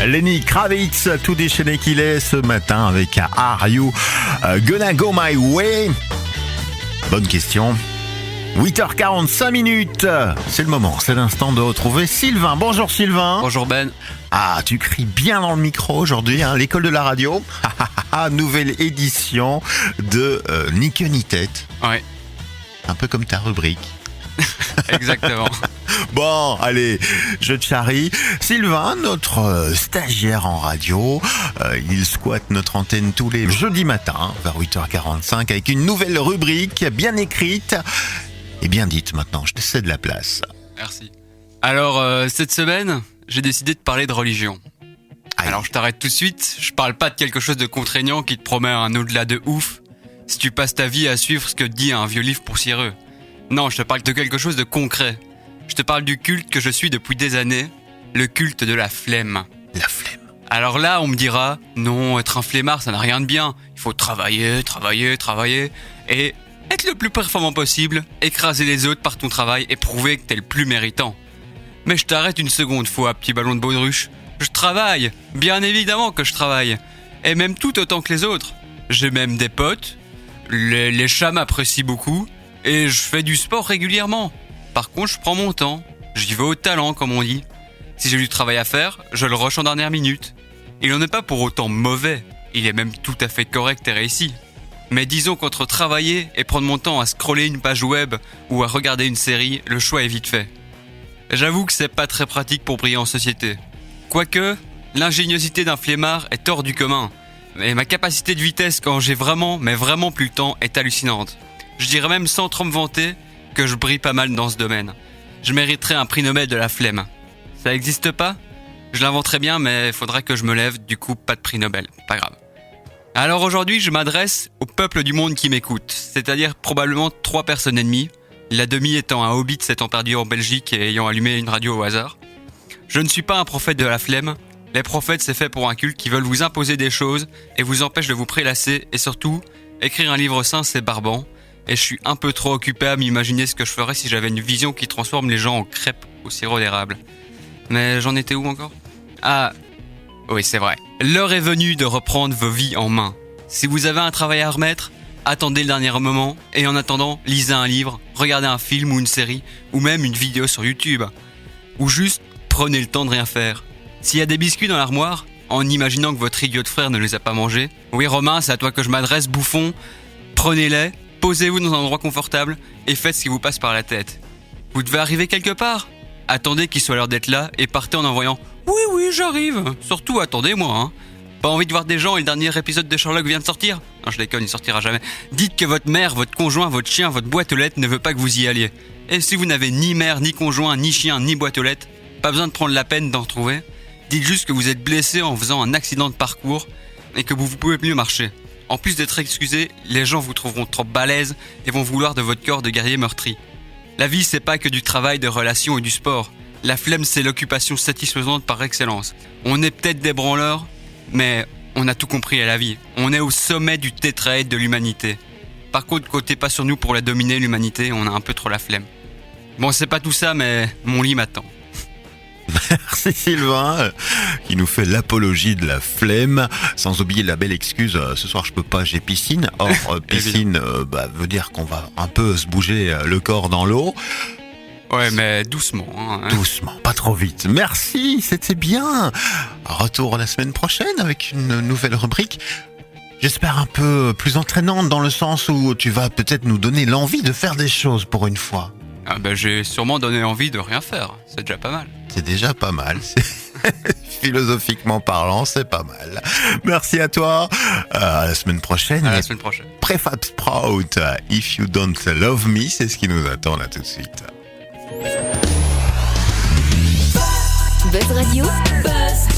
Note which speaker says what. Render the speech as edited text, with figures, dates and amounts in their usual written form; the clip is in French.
Speaker 1: Lenny Kravitz, tout déchaîné qu'il est ce matin avec Are You Gonna Go My Way? Bonne question. 8h45 minutes. C'est le moment, c'est l'instant de retrouver Sylvain. Bonjour Sylvain.
Speaker 2: Bonjour Ben.
Speaker 1: Ah, tu cries bien dans le micro aujourd'hui, hein, l'école de la radio. Nouvelle édition de Ni queue ni tête.
Speaker 2: Ouais.
Speaker 1: Un peu comme ta rubrique.
Speaker 2: Exactement.
Speaker 1: Bon, allez, je te charrie. Sylvain, notre stagiaire en radio, il squatte notre antenne tous les jeudis matins, vers 8h45, avec une nouvelle rubrique bien écrite et bien dite maintenant. Je te cède la place.
Speaker 2: Merci. Alors, cette semaine, j'ai décidé de parler de religion.
Speaker 1: Aïe.
Speaker 2: Alors, je t'arrête tout de suite. Je parle pas de quelque chose de contraignant qui te promet un au-delà de ouf si tu passes ta vie à suivre ce que dit un vieux livre poussiéreux. Non, je te parle de quelque chose de concret. Je te parle du culte que je suis depuis des années, le culte de la flemme.
Speaker 1: La flemme.
Speaker 2: Alors là, on me dira, non, être un flemmard, ça n'a rien de bien. Il faut travailler, et être le plus performant possible, écraser les autres par ton travail et prouver que t'es le plus méritant. Mais je t'arrête une seconde fois, petit ballon de baudruche. Je travaille, bien évidemment que je travaille. Et même tout autant que les autres. J'ai même des potes, les chats m'apprécient beaucoup, et je fais du sport régulièrement. Par contre, je prends mon temps. J'y vais au talent, comme on dit. Si j'ai du travail à faire, je le rush en dernière minute. Il n'en est pas pour autant mauvais. Il est même tout à fait correct et réussi. Mais disons qu'entre travailler et prendre mon temps à scroller une page web ou à regarder une série, le choix est vite fait. J'avoue que c'est pas très pratique pour briller en société. Quoique, l'ingéniosité d'un flemmard est hors du commun. Et ma capacité de vitesse quand j'ai vraiment plus le temps est hallucinante. Je dirais même sans trop me vanter que je brille pas mal dans ce domaine. Je mériterais un prix Nobel de la flemme. Ça existe pas? Je l'inventerais bien, mais il faudrait que je me lève, du coup pas de prix Nobel, pas grave. Alors aujourd'hui, je m'adresse au peuple du monde qui m'écoute, c'est-à-dire probablement 3 personnes et demie, la demi étant un hobbit s'étant perdu en Belgique et ayant allumé une radio au hasard. Je ne suis pas un prophète de la flemme. Les prophètes, c'est fait pour un culte qui veulent vous imposer des choses et vous empêchent de vous prélasser, et surtout, écrire un livre saint, c'est barbant. Et je suis un peu trop occupé à m'imaginer ce que je ferais si j'avais une vision qui transforme les gens en crêpes au sirop d'érable. Mais j'en étais où encore? Ah, oui, c'est vrai. L'heure est venue de reprendre vos vies en main. Si vous avez un travail à remettre, attendez le dernier moment, et en attendant, lisez un livre, regardez un film ou une série, ou même une vidéo sur YouTube. Ou juste, prenez le temps de rien faire. S'il y a des biscuits dans l'armoire, en imaginant que votre idiot de frère ne les a pas mangés, oui Romain, c'est à toi que je m'adresse, bouffon, prenez-les, posez-vous dans un endroit confortable et faites ce qui vous passe par la tête. Vous devez arriver quelque part. Attendez qu'il soit l'heure d'être là et partez en envoyant « Oui, j'arrive !» Surtout attendez-moi, hein. Pas envie de voir des gens et le dernier épisode de Sherlock vient de sortir? Non, je déconne, il sortira jamais. Dites que votre mère, votre conjoint, votre chien, votre boîte aux lettres ne veut pas que vous y alliez. Et si vous n'avez ni mère, ni conjoint, ni chien, ni boîte aux lettres, pas besoin de prendre la peine d'en trouver. Dites juste que vous êtes blessé en faisant un accident de parcours et que vous pouvez mieux marcher. En plus d'être excusé, les gens vous trouveront trop balèze et vont vouloir de votre corps de guerrier meurtri. La vie, c'est pas que du travail, de relations et du sport. La flemme, c'est l'occupation satisfaisante par excellence. On est peut-être des branleurs, mais on a tout compris à la vie. On est au sommet du tétraèdre de l'humanité. Par contre, comptez pas sur nous pour la dominer, l'humanité, on a un peu trop la flemme. Bon, c'est pas tout ça, mais mon lit m'attend.
Speaker 1: Merci Sylvain, qui nous fait l'apologie de la flemme, sans oublier la belle excuse, ce soir je peux pas, j'ai piscine. Or, piscine veut dire qu'on va un peu se bouger le corps dans l'eau.
Speaker 2: Ouais, mais doucement. Hein.
Speaker 1: Doucement, pas trop vite. Merci, c'était bien. Retour la semaine prochaine avec une nouvelle rubrique. J'espère un peu plus entraînante dans le sens où tu vas peut-être nous donner l'envie de faire des choses pour une fois.
Speaker 2: Ah j'ai sûrement donné envie de rien faire. C'est déjà pas mal.
Speaker 1: C'est déjà pas mal. Philosophiquement parlant, c'est pas mal. Merci à toi. À la semaine prochaine.
Speaker 2: À la semaine prochaine.
Speaker 1: Prefab Sprout, If You Don't Love Me, c'est ce qui nous attend là tout de suite.
Speaker 3: Buzz Radio. Buzz